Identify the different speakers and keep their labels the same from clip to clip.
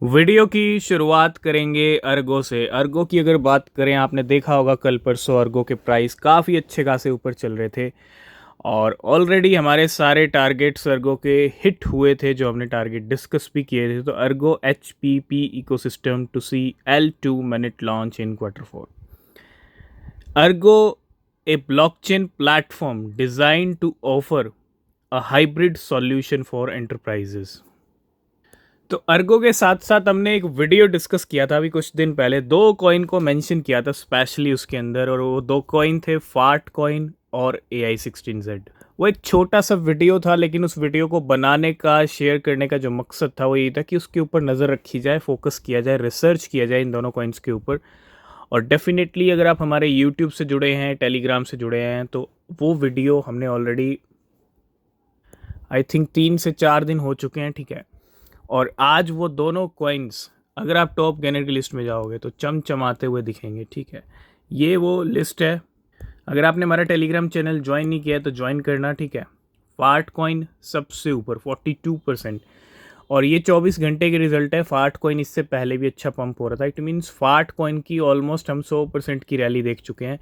Speaker 1: Video की शुरुआत करेंगे अर्गो से। अर्गो की अगर बात करें, आपने देखा होगा कल परसों अर्गो के प्राइस काफ़ी अच्छे खासे ऊपर चल रहे थे और ऑलरेडी हमारे सारे टारगेट्स अर्गो के हिट हुए थे जो हमने टारगेट डिस्कस भी किए थे। तो Argo HPP ecosystem to see L2 mainnet launch in Q4। Argo a blockchain platform designed to offer a hybrid solution for enterprises। तो अर्गो के साथ साथ हमने एक वीडियो डिस्कस किया था अभी कुछ दिन पहले, दो कॉइन को मेंशन किया था स्पेशली उसके अंदर, और वो दो कॉइन थे फार्ट कॉइन और AI16Z। वो एक छोटा सा वीडियो था, लेकिन उस वीडियो को बनाने का, शेयर करने का जो मकसद था वो ये था कि उसके ऊपर नज़र रखी जाए, फोकस किया जाए, रिसर्च किया जाए इन दोनों कॉइन्स के ऊपर। और डेफिनेटली अगर आप हमारे यूट्यूब से जुड़े हैं, टेलीग्राम से जुड़े हैं, तो वो वीडियो हमने ऑलरेडी आई थिंक 3 से 4 दिन हो चुके हैं, ठीक है। और आज वो दोनों कॉइन्स अगर आप टॉप गेनर की लिस्ट में जाओगे तो चमचमाते हुए दिखेंगे, ठीक है। ये वो लिस्ट है। अगर आपने हमारा टेलीग्राम चैनल ज्वाइन नहीं किया है तो ज्वाइन करना, ठीक है। फार्ट कॉइन सबसे ऊपर 42%, और ये 24 घंटे के रिजल्ट है। फार्ट कॉइन इससे पहले भी अच्छा पंप हो रहा था। इट मीन्स फार्ट कॉइन की ऑलमोस्ट हम 100% की रैली देख चुके हैं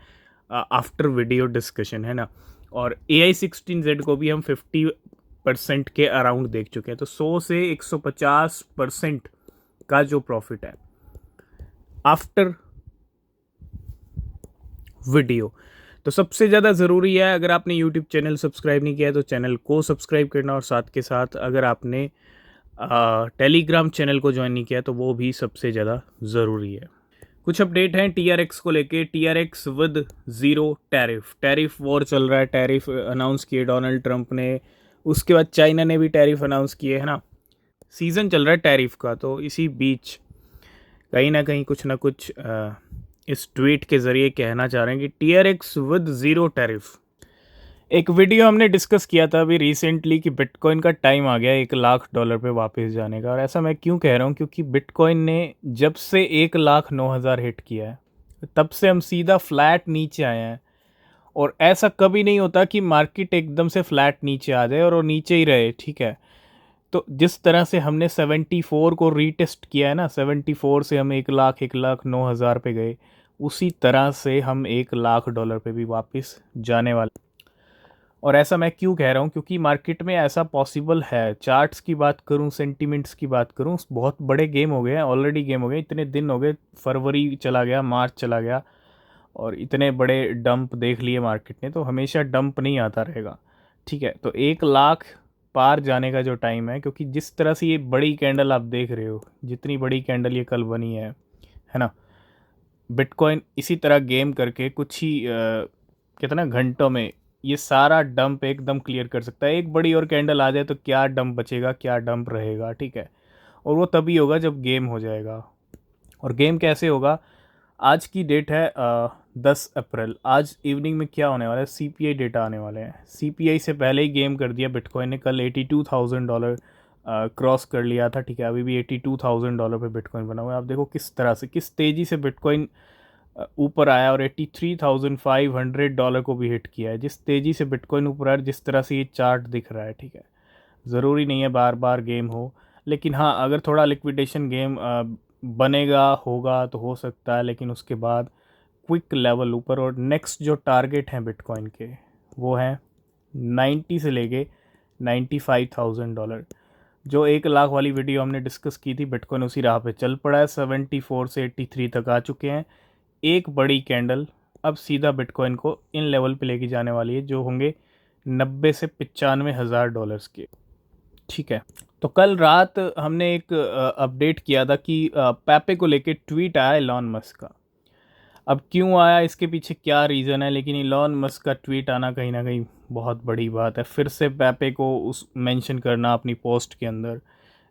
Speaker 1: आफ्टर वीडियो डिस्कशन, है ना। और AI16Z को भी हम 50% के अराउंड देख चुके हैं। तो 100 से 150% का जो प्रॉफिट है आफ्टर वीडियो। तो सबसे ज़्यादा ज़रूरी है, अगर आपने यूट्यूब चैनल सब्सक्राइब नहीं किया है तो चैनल को सब्सक्राइब करना, और साथ के साथ अगर आपने टेलीग्राम चैनल को ज्वाइन नहीं किया तो वो भी सबसे ज़्यादा ज़रूरी है। कुछ अपडेट हैं TRX को लेके। TRX with zero tariff war चल रहा है। टैरिफ अनाउंस किए डोनाल्ड ट्रंप ने, उसके बाद चाइना ने भी टैरिफ अनाउंस किए, है ना। सीज़न चल रहा है टैरिफ का, तो इसी बीच कहीं ना कहीं कुछ ना कुछ इस ट्वीट के ज़रिए कहना चाह रहे हैं कि TRX विद ज़ीरो टैरिफ। एक वीडियो हमने डिस्कस किया था अभी रिसेंटली कि बिटकॉइन का टाइम आ गया $1,00,000 पे वापस जाने का। और ऐसा मैं क्यों कह रहा हूँ, क्योंकि बिटकॉइन ने जब से 1,09,000 हिट किया है तब से हम सीधा फ्लैट नीचे आए हैं। और ऐसा कभी नहीं होता कि मार्केट एकदम से फ्लैट नीचे आ जाए और वो नीचे ही रहे, ठीक है। तो जिस तरह से हमने 74 को रीटेस्ट किया है ना, 74 से हम 1,09,000 पे गए, उसी तरह से हम $1,00,000 पे भी वापस जाने वाले। और ऐसा मैं क्यों कह रहा हूँ, क्योंकि मार्केट में ऐसा पॉसिबल है। चार्ट्स की बात करूँ, सेंटीमेंट्स की बात करूँ, बहुत बड़े गेम हो गए हैं, ऑलरेडी गेम हो गए, इतने दिन हो गए, फरवरी चला गया, मार्च चला गया, और इतने बड़े डंप देख लिए मार्केट ने। तो हमेशा डंप नहीं आता रहेगा, ठीक है। तो 1,00,000 पार जाने का जो टाइम है, क्योंकि जिस तरह से ये बड़ी कैंडल आप देख रहे हो, जितनी बड़ी कैंडल ये कल बनी है ना, बिटकॉइन इसी तरह गेम करके कुछ ही कितना घंटों में ये सारा डंप एकदम क्लियर कर सकता है। एक बड़ी और कैंडल आ जाए तो क्या डंप बचेगा, क्या डंप रहेगा, ठीक है। और वो तभी होगा जब गेम हो जाएगा। और गेम कैसे होगा, आज की डेट है 10 अप्रैल। आज इवनिंग में क्या होने वाला है, CPI डेटा आने वाले हैं। CPI से पहले ही गेम कर दिया बिटकॉइन ने। कल $82,000 क्रॉस कर लिया था, ठीक है। अभी भी $82,000 पे बिटकॉइन बना हुआ है। आप देखो किस तरह से, किस तेज़ी से बिटकॉइन ऊपर आया, और $83,500 को भी हिट किया है। जिस तेज़ी से बिटकॉइन ऊपर आया, जिस तरह से ये चार्ट दिख रहा है, ठीक है। ज़रूरी नहीं है बार बार गेम हो, लेकिन हाँ, अगर थोड़ा लिक्विडेशन गेम बनेगा, होगा तो हो सकता है, लेकिन उसके बाद क्विक लेवल ऊपर। और नेक्स्ट जो टारगेट हैं बिटकॉइन के, वो हैं 90 से लेके $95,000। जो 1,00,000 वाली वीडियो हमने डिस्कस की थी, बिटकॉइन उसी राह पे चल पड़ा है। 74 से 83 तक आ चुके हैं। एक बड़ी कैंडल अब सीधा बिटकॉइन को इन लेवल पे लेके जाने वाली है, जो होंगे 90 से $95,000 के, ठीक है। तो कल रात हमने एक अपडेट किया था कि पैपे को लेके ट्वीट आया एलॉन मस्क का। अब क्यों आया, इसके पीछे क्या रीज़न है, लेकिन एलॉन मस्क का ट्वीट आना कहीं ना कहीं बहुत बड़ी बात है। फिर से पैपे को उस मेंशन करना अपनी पोस्ट के अंदर,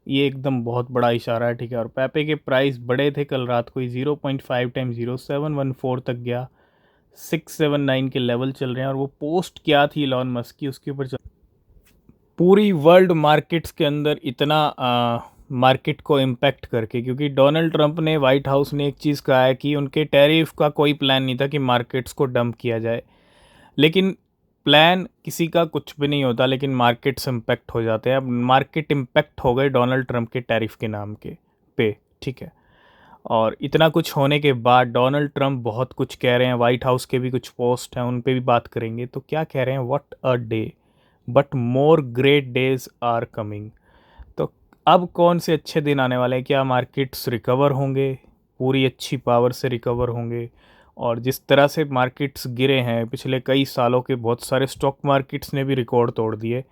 Speaker 1: ये एकदम बहुत बड़ा इशारा है, ठीक है। और पैपे के प्राइस बड़े थे कल रात को ही, 0.5 टाइम 0714 तक गया, 679 के लेवल चल रहे हैं। और वो पोस्ट क्या थी एलॉन मस्क की, उसके ऊपर पूरी वर्ल्ड मार्केट्स के अंदर इतना मार्केट को इम्पैक्ट करके, क्योंकि डोनाल्ड ट्रंप ने, वाइट हाउस ने एक चीज़ कहा है कि उनके टैरिफ का कोई प्लान नहीं था कि मार्केट्स को डंप किया जाए। लेकिन प्लान किसी का कुछ भी नहीं होता, लेकिन मार्केट्स इम्पैक्ट हो जाते हैं। अब मार्केट इम्पैक्ट हो गए डोनाल्ड ट्रंप के टैरिफ के नाम के, पे, ठीक है। और इतना कुछ होने के बाद डोनाल्ड ट्रंप बहुत कुछ कह रहे हैं, वाइट हाउस के भी कुछ पोस्ट हैं, उन पे भी बात करेंगे। तो क्या कह रहे हैं, what a day, but more great days are coming. तो अब कौन से अच्छे दिन आने वाले हैं, क्या मार्केट्स रिकवर होंगे, पूरी अच्छी पावर से रिकवर होंगे? और जिस तरह से मार्केट्स गिरे हैं पिछले कई सालों के, बहुत सारे स्टॉक मार्केट्स ने भी रिकॉर्ड तोड़ दिए,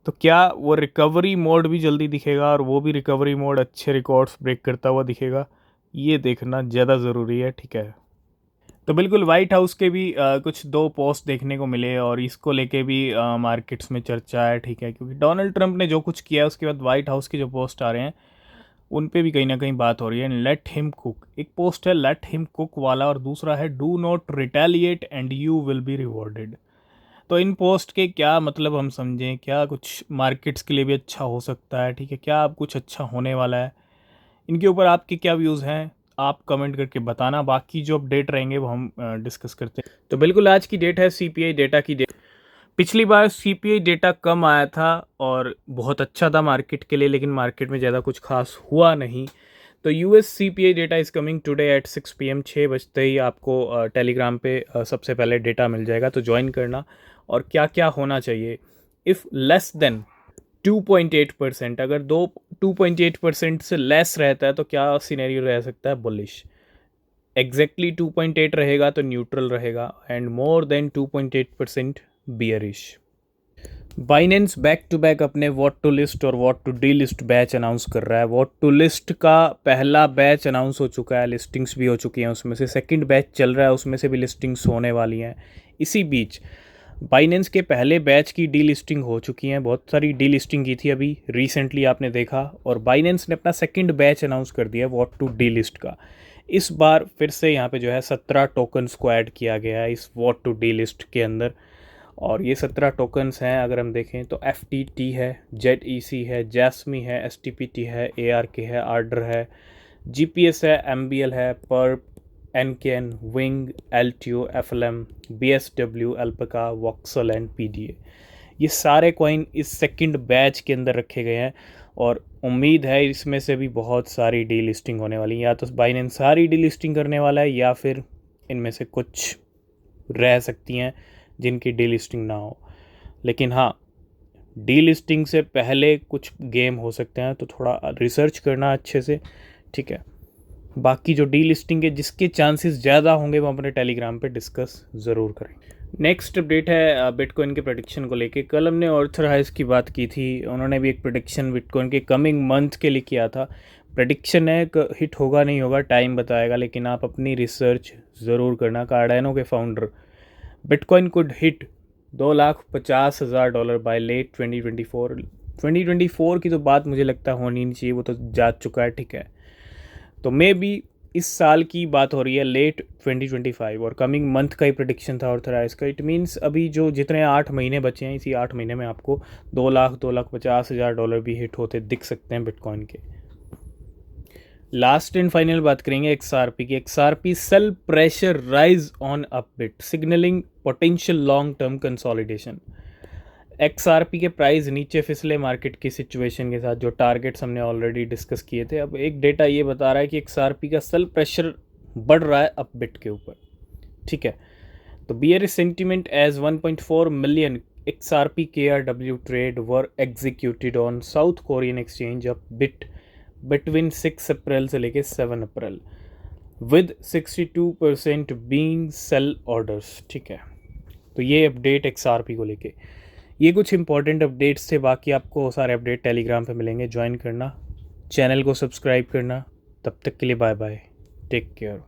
Speaker 1: तो क्या वो रिकवरी मोड भी जल्दी दिखेगा और वो भी रिकवरी मोड अच्छे रिकॉर्ड्स ब्रेक करता हुआ दिखेगा? ये देखना ज़्यादा ज़रूरी है, ठीक है। तो बिल्कुल वाइट हाउस के भी कुछ दो पोस्ट देखने को मिले और इसको लेके भी मार्केट्स में चर्चा है, ठीक है, क्योंकि डोनाल्ड ट्रंप ने जो कुछ किया उसके बाद वाइट हाउस के जो पोस्ट आ रहे हैं उन पे भी कहीं ना कहीं बात हो रही है। लेट हिम कुक, एक पोस्ट है लेट हिम कुक वाला, और दूसरा है do not retaliate and you will be rewarded. तो इन पोस्ट के क्या मतलब हम समझें, क्या कुछ मार्केट्स के लिए भी अच्छा हो सकता है, ठीक है, क्या अब कुछ अच्छा होने वाला है, इनके ऊपर आपके क्या व्यूज़ हैं, आप कमेंट करके बताना। बाकी जो अपडेट रहेंगे वो हम डिस्कस करते हैं। तो बिल्कुल आज की डेट है सीपीआई डेटा की डेट। पिछली बार सीपीआई डेटा कम आया था और बहुत अच्छा था मार्केट के लिए, लेकिन मार्केट में ज़्यादा कुछ खास हुआ नहीं। तो US CPI data is coming today at 6 PM, 6 बजते ही आपको टेलीग्राम पे सबसे पहले डेटा मिल जाएगा, तो ज्वाइन करना। और क्या क्या होना चाहिए, इफ़ लेस देन 2.8%, अगर 2.8% से लेस रहता है तो क्या सिनेरियो रह सकता है, बुलिश। एग्जैक्टली 2.8 रहेगा तो न्यूट्रल रहेगा, and more than 2.8% bearish. Binance back to back अपने वॉट टू लिस्ट और what to delist batch announce कर रहा है। वॉट टू लिस्ट का पहला बैच अनाउंस हो चुका है, लिस्टिंग्स भी हो चुकी हैं, उसमें से सेकंड बैच चल रहा है, उसमें से भी लिस्टिंग्स होने वाली हैं। इसी बीच बाइनेंस के पहले बैच की डी लिस्टिंग हो चुकी हैं, बहुत सारी डी लिस्टिंग की थी अभी रिसेंटली आपने देखा, और बाइनेंस ने अपना सेकंड बैच अनाउंस कर दिया वॉट टू डी लिस्ट का। इस बार फिर से यहाँ पे जो है 17 टोकन्स को ऐड किया गया है इस वॉट टू डी लिस्ट के अंदर। और ये 17 टोकन्स हैं, अगर हम देखें तो FTT है, ZEC है, जैस्मी है, STPT है, ARK है, आर्डर है, GPS है, MBL है, pulp, NKN, wing, LTO, FLM, BSW, alpaca, voxel and PDA। ये सारे कॉइन इस सेकंड बैच के अंदर रखे गए हैं और उम्मीद है इसमें से भी बहुत सारी डी लिस्टिंग होने वाली है। या तो बाइनेंस सारी डी लिस्टिंग करने वाला है या फिर इनमें से कुछ रह सकती हैं जिनकी डी लिस्टिंग ना हो। लेकिन हाँ, डी लिस्टिंग से पहले कुछ गेम हो सकते हैं, तो थोड़ा रिसर्च करना अच्छे से, ठीक है। बाकी जो डी लिस्टिंग के जिसके चांसेस ज़्यादा होंगे वो अपने टेलीग्राम पे डिस्कस ज़रूर करेंगे। नेक्स्ट अपडेट है बिटकॉइन के प्रेडिक्शन को लेके। कल हमने ऑर्थर हाइस की बात की थी, उन्होंने भी एक प्रेडिक्शन बिटकॉइन के कमिंग मंथ के लिए किया था। प्रेडिक्शन है, हिट होगा नहीं होगा टाइम बताएगा, लेकिन आप अपनी रिसर्च ज़रूर करना। कार्डानो के founder, Bitcoin could hit $250,000 by late 2024। 2024 की तो बात मुझे लगता होनी नहीं चाहिए, वो तो जा चुका है, ठीक है। तो मे बी इस साल की बात हो रही है, लेट 2025, और कमिंग मंथ का ही प्रेडिक्शन था ऑर्थराइज का। इट मीन्स अभी जो जितने 8 महीने बचे हैं, इसी 8 महीने में आपको $2,50,000 भी हिट होते दिख सकते हैं बिटकॉइन के। लास्ट एंड फाइनल बात करेंगे XRP की। XRP sell pressure rise on Upbit, signalling potential long term consolidation. XRP के प्राइस नीचे फिसले मार्केट की सिचुएशन के साथ, जो टारगेट्स हमने ऑलरेडी डिस्कस किए थे। अब एक डेटा ये बता रहा है कि XRP का सेल प्रेशर बढ़ रहा है अप बिट के ऊपर, ठीक है। तो bearish sentiment as 1.4 million XRP KRW trade were executed on South Korean exchange up bit between 6 अप्रैल से लेके 7 अप्रैल, विद 62% बीइंग सेल ऑर्डर्स, ठीक है। तो ये अपडेट XRP को लेके, ये कुछ इंपॉर्टेंट अपडेट्स थे। बाकी आपको सारे अपडेट टेलीग्राम पे मिलेंगे, ज्वाइन करना, चैनल को सब्सक्राइब करना। तब तक के लिए बाय बाय, टेक केयर।